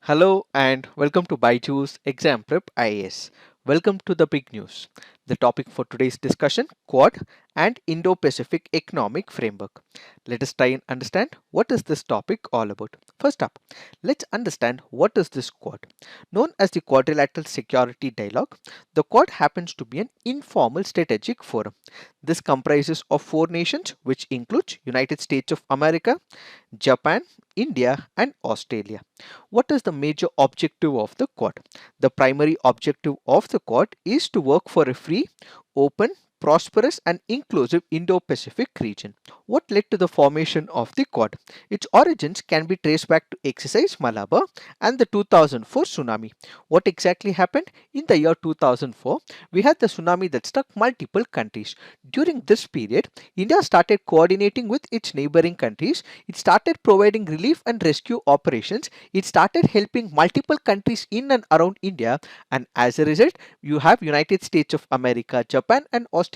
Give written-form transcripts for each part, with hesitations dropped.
Hello and welcome to BYJU'S Exam Prep IAS. Welcome to the big news. The topic for today's discussion: Quad and Indo-Pacific Economic Framework. Let us try and understand what is this topic all about. First up, let's understand what is this Quad. Known as the Quadrilateral Security Dialogue, the Quad happens to be an informal strategic forum. This comprises of four nations which includes United States of America, Japan, India and Australia. What is the major objective of the Quad? The primary objective of the Quad is to work for a free, open, prosperous and inclusive Indo-Pacific region. What led to the formation of the Quad? Its origins can be traced back to Exercise Malabar and the 2004 tsunami. What exactly happened? In the year 2004, we had the tsunami that struck multiple countries. During this period, India started coordinating with its neighboring countries. It started providing relief and rescue operations. It started helping multiple countries in and around India, and as a result, you have United States of America, Japan and Australia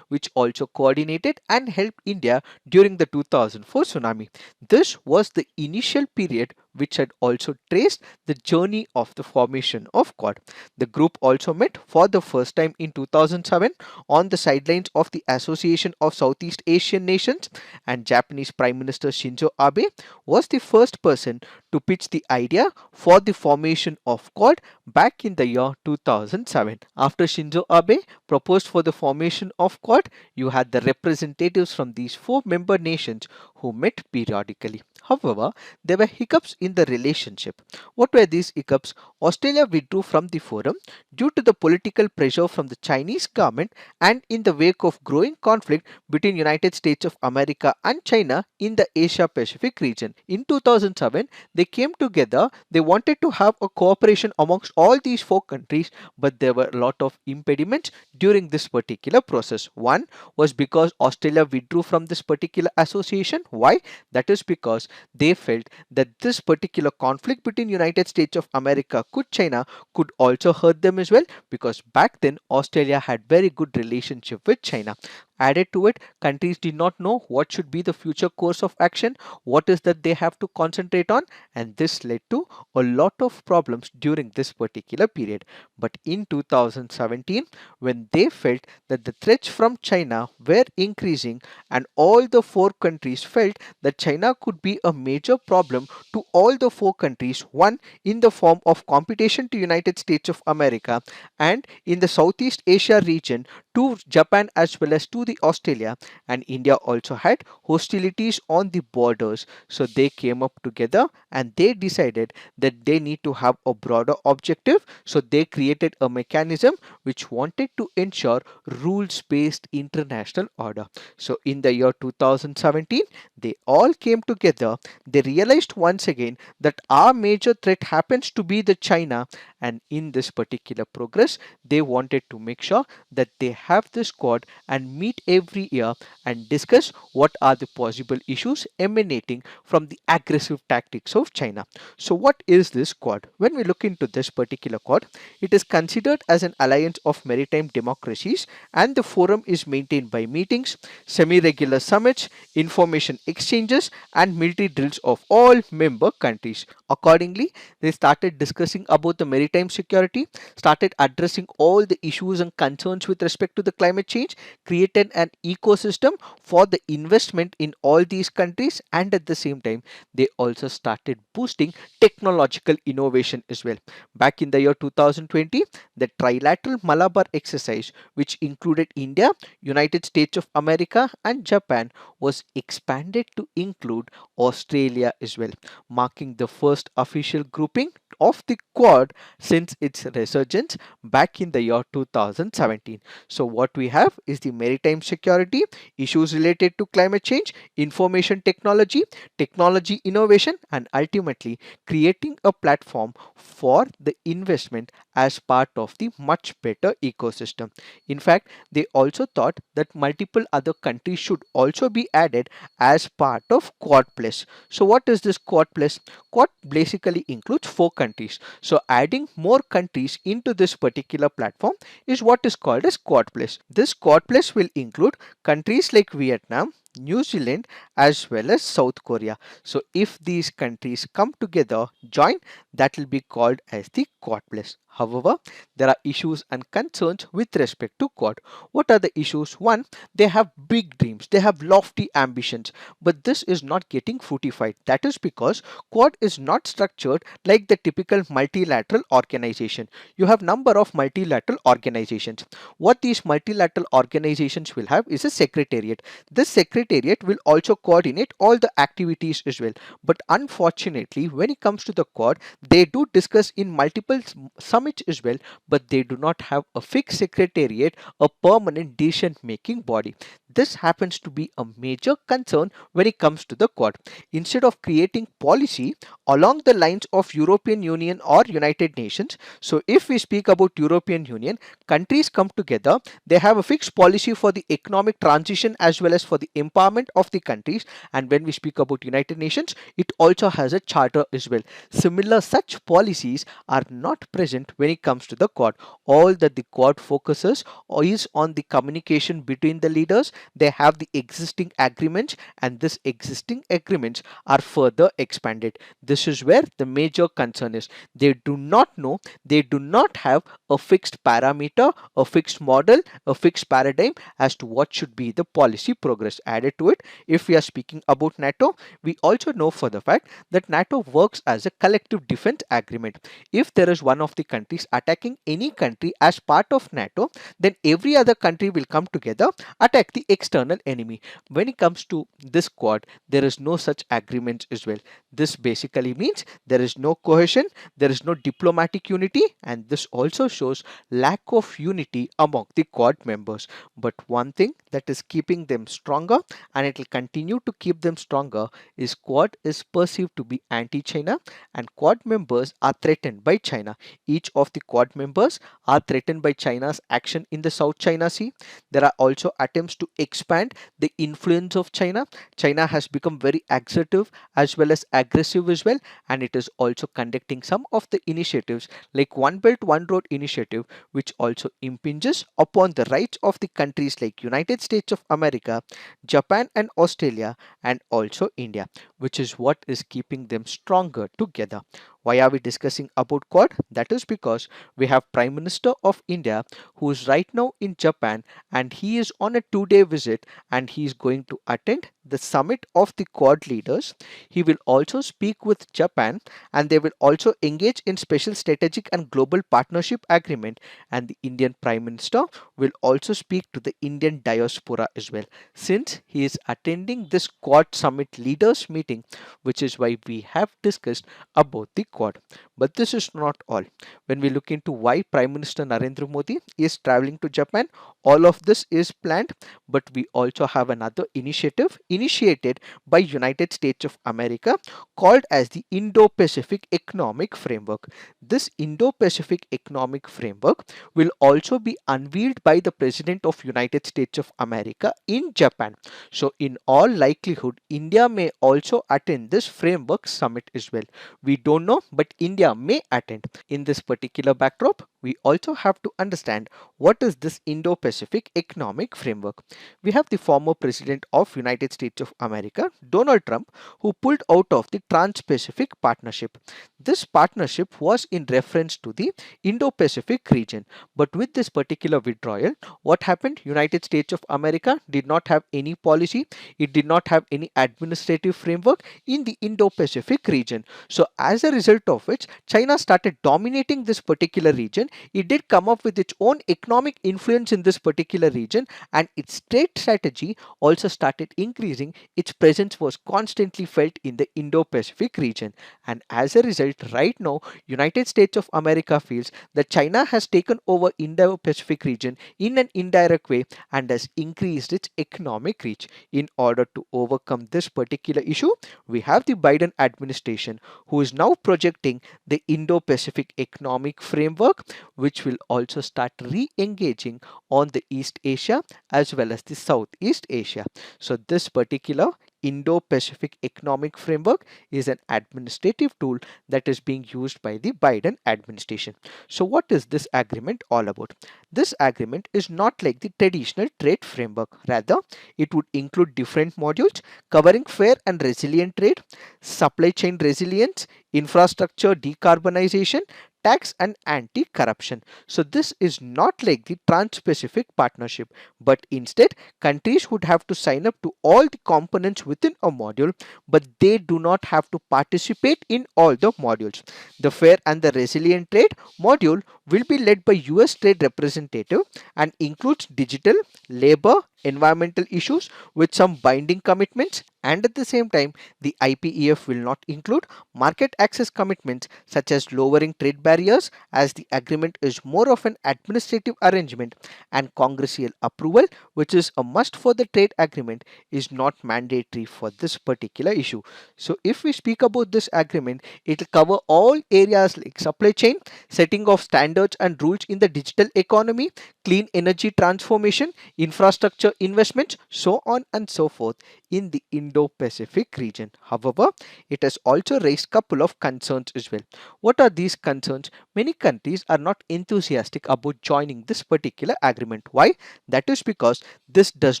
which also coordinated and helped India during the 2004 tsunami. This was the initial period which had also traced the journey of the formation of Quad. The group also met for the first time in 2007 on the sidelines of the Association of Southeast Asian Nations, and Japanese Prime Minister Shinzo Abe was the first person to pitch the idea for the formation of Quad back in the year 2007. After Shinzo Abe proposed for the formation of Quad, you had the representatives from these four member nations who met periodically. However, there were hiccups in the relationship. What were these hiccups? Australia withdrew from the forum due to the political pressure from the Chinese government and in the wake of growing conflict between United States of America and China in the Asia Pacific region. In 2007, they came together. They wanted to have a cooperation amongst all these four countries, but there were a lot of impediments during this particular process. One was because Australia withdrew from this particular association. Why? That is because they felt that this particular conflict between United States of America could China could also hurt them as well, because back then Australia had very good relationship with China. Added to it, countries did not know what should be the future course of action, what is that they have to concentrate on, and this led to a lot of problems during this particular period. But in 2017, when they felt that the threats from China were increasing and all the four countries felt that China could be a major problem to all the four countries, one in the form of competition to United States of America and in the Southeast Asia region to Japan as well as to the Australia, and India also had hostilities on the borders. So they came up together and they decided that they need to have a broader objective. So they created a mechanism which wanted to ensure rules-based international order. So in the year 2017, they all came together. They realized once again that our major threat happens to be the China, and in this particular progress, they wanted to make sure that they have this Quad and meet every year and discuss what are the possible issues emanating from the aggressive tactics of China. So what is this Quad? When we look into this particular Quad, it is considered as an alliance of maritime democracies, and the forum is maintained by meetings, semi-regular summits, information exchanges and military drills of all member countries. Accordingly, they started discussing about the maritime security, started addressing all the issues and concerns with respect to the climate change, created an ecosystem for the investment in all these countries, and at the same time, they also started boosting technological innovation as well. Back in the year 2020, the trilateral Malabar exercise, which included India, United States of America and Japan, was expanded to include Australia as well, marking the first official grouping of the Quad since its resurgence back in the year 2017. So what we have is the maritime security, issues related to climate change, information technology, technology innovation, and ultimately creating a platform for the investment as part of the much better ecosystem. In fact, they also thought that multiple other countries should also be added as part of Quad Plus. So what is this Quad Plus? Quad basically includes four countries. So adding more countries into this particular platform is what is called as Quad Plus. This Quad Plus will include countries like Vietnam, New Zealand, as well as South Korea. So if these countries come together, join, that will be called as the Quad Plus. However, there are issues and concerns with respect to Quad. What are the issues? One, they have big dreams, they have lofty ambitions, but this is not getting fruitified. That is because Quad is not structured like the typical multilateral organization. You have number of multilateral organizations. What these multilateral organizations will have is a secretariat. This secretariat will also coordinate all the activities as well. But unfortunately, when it comes to the Quad, they do discuss in multiple summits as well, but they do not have a fixed secretariat, a permanent decision making body. This happens to be a major concern when it comes to the Quad. Instead of creating policy along the lines of European Union or United Nations, so if we speak about European Union, countries come together, they have a fixed policy for the economic transition as well as for the empowerment of the countries. And when we speak about United Nations, it also has a charter as well. Similar such policies are not present when it comes to the Quad. All that the Quad focuses is on the communication between the leaders. They have the existing agreements, and this existing agreements are further expanded. This is where the major concern is. They do not know, they do not have a fixed parameter, a fixed model, a fixed paradigm as to what should be the policy progress. Added to it, if we are speaking about NATO, we also know for the fact that NATO works as a collective defense agreement. If there is one of the countries attacking any country as part of NATO, then every other country will come together, attack the external enemy. When it comes to this Quad, there is no such agreement as well. This basically means there is no cohesion, there is no diplomatic unity, and this also shows lack of unity among the Quad members. But one thing that is keeping them stronger, and it will continue to keep them stronger, is Quad is perceived to be anti-China, and Quad members are threatened by China. Each of the Quad members are threatened by China's action in the South China Sea. There are also attempts to expand the influence of China. China has become very assertive as well as aggressive as well, and it is also conducting some of the initiatives like One Belt One Road initiative, which also impinges upon the rights of the countries like United States of America, Japan and Australia, and also India, which is what is keeping them stronger together. Why are we discussing about Quad? That is because we have Prime Minister of India who is right now in Japan, and he is on a 2-day visit, and he is going to attend the summit of the Quad leaders. He will also speak with Japan, and they will also engage in special strategic and global partnership agreement, and the Indian Prime Minister will also speak to the Indian diaspora as well, since he is attending this Quad summit leaders meeting, which is why we have discussed about the Quad. But this is not all. When we look into why Prime Minister Narendra Modi is traveling to Japan, all of this is planned, but we also have another initiative initiated by United States of America called as the Indo-Pacific Economic Framework. This Indo-Pacific Economic Framework will also be unveiled by the President of United States of America in Japan. So in all likelihood, India may also attend this framework summit as well. We don't know, but India may attend. In this particular backdrop, we also have to understand what is this Indo-Pacific Economic Framework. We have the former President of United States of America, Donald Trump, who pulled out of the Trans-Pacific Partnership. This partnership was in reference to the Indo-Pacific region. But with this particular withdrawal, what happened? United States of America did not have any policy. It did not have any administrative framework in the Indo-Pacific region. So as a result of which, China started dominating this particular region. It did come up with its own economic influence in this particular region, and its trade strategy also started increasing. Its presence was constantly felt in the Indo-Pacific region, and as a result, right now, United States of America feels that China has taken over Indo-Pacific region in an indirect way and has increased its economic reach. In order to overcome this particular issue, we have the Biden administration who is now projecting the Indo-Pacific Economic Framework, which will also start re-engaging on the East Asia as well as the Southeast Asia. So this particular Indo-Pacific Economic Framework is an administrative tool that is being used by the Biden administration. So what is this agreement all about? This agreement is not like the traditional trade framework. Rather, it would include different modules covering fair and resilient trade, supply chain resilience, infrastructure decarbonization, tax and anti-corruption. So this is not like the Trans-Pacific Partnership, but instead countries would have to sign up to all the components within a module, but they do not have to participate in all the modules. The fair and the resilient trade module will be led by US trade representative and includes digital, labor, environmental issues with some binding commitments, and at the same time the IPEF will not include market access commitments such as lowering trade barriers, as the agreement is more of an administrative arrangement, and congressional approval, which is a must for the trade agreement, is not mandatory for this particular issue. So if we speak about this agreement, it will cover all areas like supply chain, setting of standards and rules in the digital economy, clean energy transformation, infrastructure investments, so on and so forth in the Indo-Pacific region. However, it has also raised couple of concerns as well. What are these concerns? Many countries are not enthusiastic about joining this particular agreement. Why? That is because this does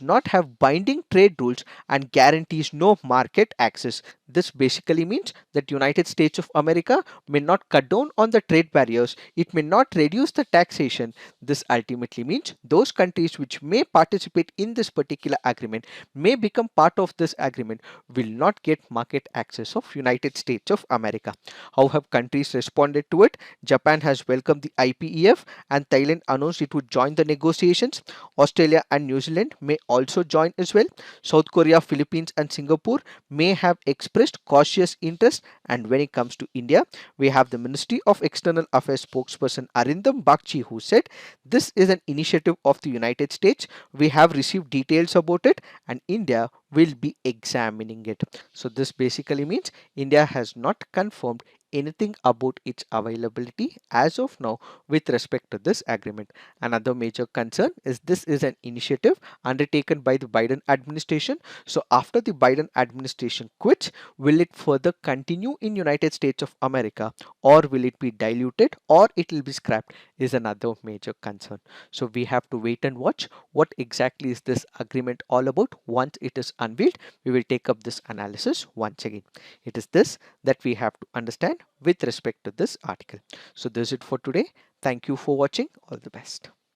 not have binding trade rules and guarantees no market access. This basically means that United States of America may not cut down on the trade barriers, it may not reduce the taxation. This ultimately means those countries which may participate in this particular agreement, may become part of this agreement, will not get market access of United States of America. How have countries responded to it? Japan has welcomed the IPEF and Thailand announced it would join the negotiations. Australia and New Zealand may also join as well. South Korea, Philippines and Singapore may have expressed cautious interest, and when it comes to India, we have the Ministry of External Affairs spokesperson Arindam Bagchi who said this is an initiative of the United States. We have received details about it and India will be examining it. So this basically means India has not confirmed anything about its availability as of now with respect to this agreement. Another major concern is this is an initiative undertaken by the Biden administration. So after the Biden administration quits, will it further continue in United States of America, or will it be diluted, or it will be scrapped, is another major concern. So we have to wait and watch what exactly is this agreement all about. Once it is unveiled, we will take up this analysis once again. It is this that we have to understand with respect to this article. So this is it for today. Thank you for watching. All the best.